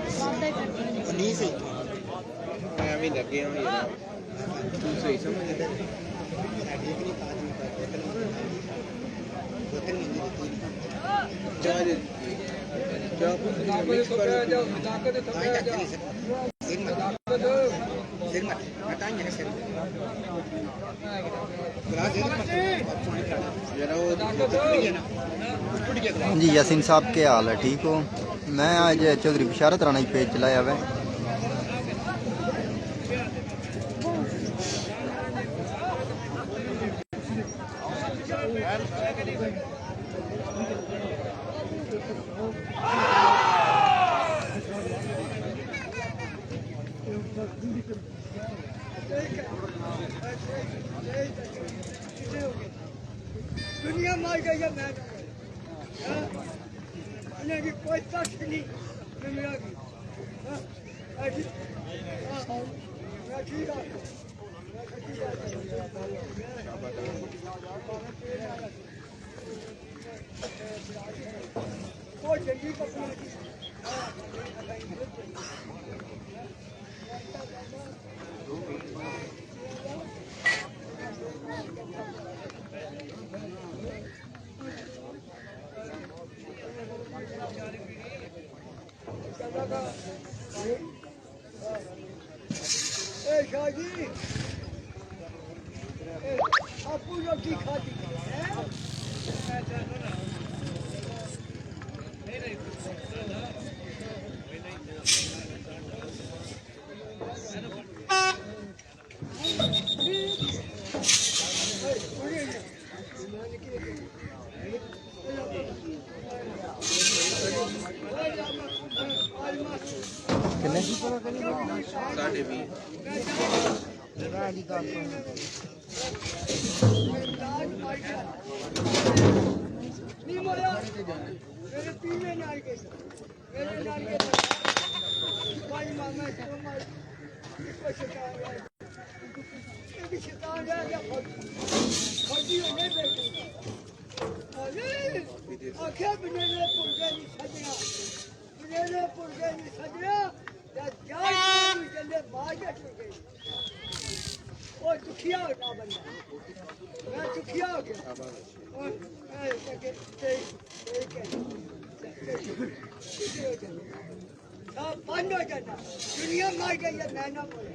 नहीं सही मैं भी लगे हूँ यार तू सही समझ जी यासीन साहब क्या हाल है, ठीक हो? मैं आज चौधरी बिशारत राणा पेज चलाया हुआ है। दुनिया मार गई है मैं कोई तक नहीं दुनिया की वो जल्दी शाहजी आपू रोटी खाती दुखिया होता बंदा मैं दुखिया हो गया बंद हो जाता दुनिया मार गई है मैं ना बोले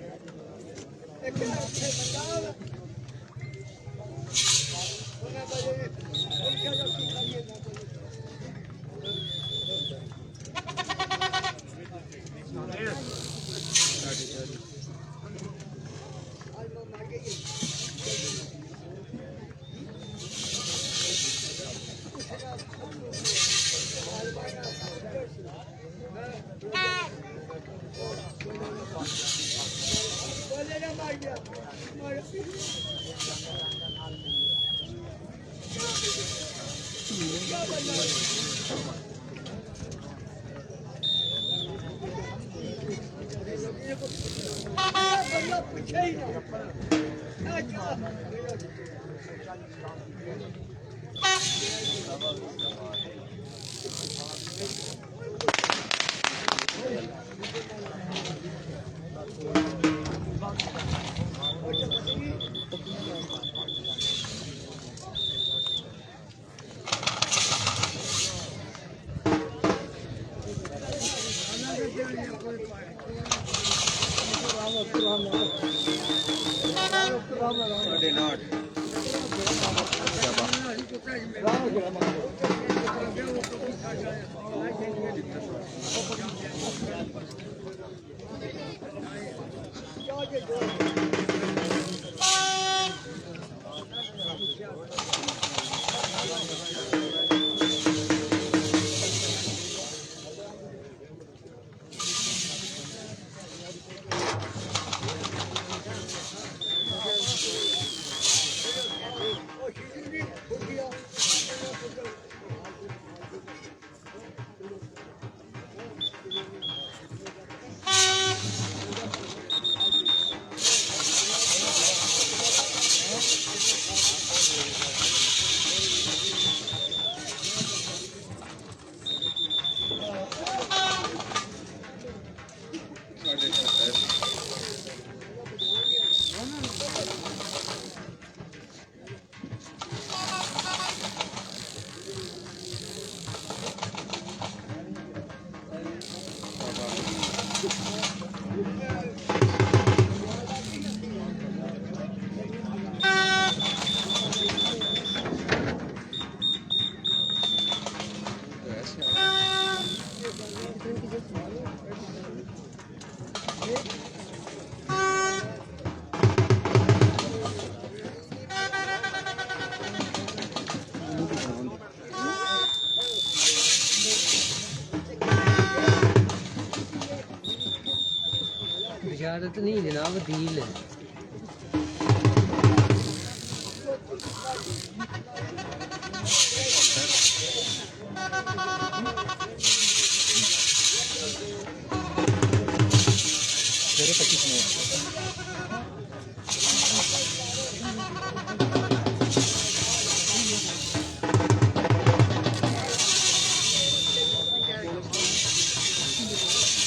आदत नहीं जनाब दील है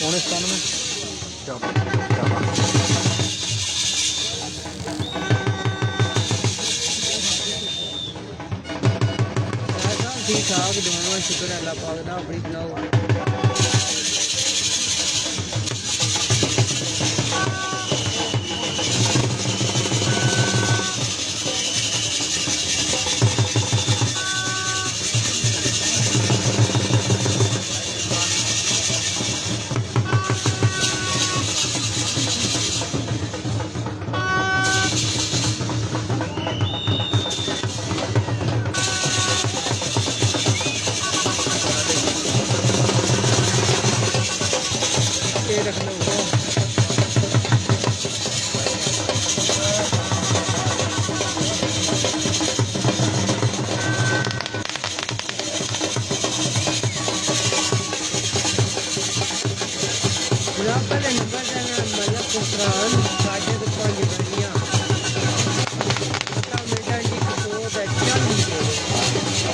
कौन स्थान में शाबाश ठीक ठाक दुआ शुक्र अल्लाह पाक दा अपनी सुनाओ ये रख लो जनाब पहले नंबर देना मतलब कुफरान काजे तो पांच बनिया मतलब मेरा जी को तो अच्छा नहीं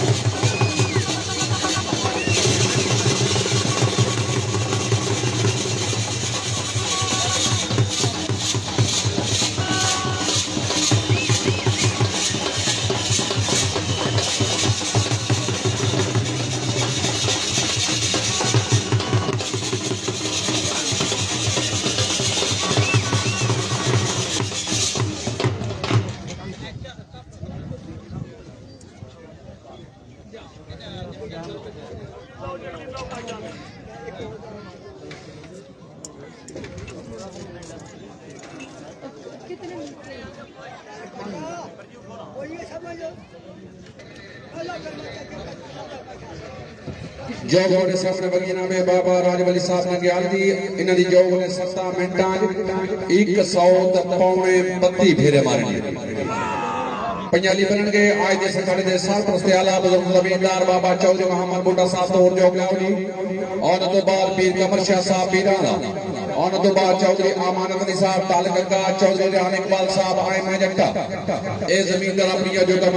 और ये समझ लो अल्लाह करना ਜੋਗ ਦੇ ਸਾਹਮਣੇ ਵਗੀਨਾ ਮੇ ਬਾਬਾ ਰਾਜਵਲੀ ਸਾਹਿਬ ਨੇ ਗਿਆਨ ਦੀ ਇਹਨਾਂ ਦੀ ਜੋਗ ਨੇ 7 ਮਿੰਟਾਂ 132 ਫੇਰੇ ਮਾਰਨੇ ਪੰਜਾਲੀ ਬਣਨਗੇ ਅੱਜ ਦੇ ਸਖਾੜੇ ਦੇ ਸਰਪ੍ਰਸਤ ਆਲਾ ਬਜ਼ੁਰਗ ਜ਼ਮੀਨਦਾਰ ਬਾਬਾ ਚੌਧਰੀ ਮੁਹੰਮਦ ਬੁੱਢਾ ਸਾਹਿਬ ਤੋਂ ਜੋਗ ਲਿਆਉਣੀ ਉਹਨਾਂ ਤੋਂ ਬਾਅਦ ਪੀਰ ਕਮਰ ਸ਼ਾਹ ਸਾਹਿਬ ਪੀਰਾਂ ਦਾ ਉਹਨਾਂ ਤੋਂ ਬਾਅਦ ਚੌਧਰੀ ਅਮਾਨਤ ਅਲੀ ਸਾਹਿਬ ਤਾਲਗੰਗਾ ਚੌਧਰੀ ਰਿਹਾਨ ਇਕਬਾਲ ਸਾਹਿਬ ਆਏ ਮੈਂ ਜੱਟਾ ਇਹ ਜ਼ਮੀਨਦਾਰ ਆਪਣੀਆਂ ਜੋਗਾਂ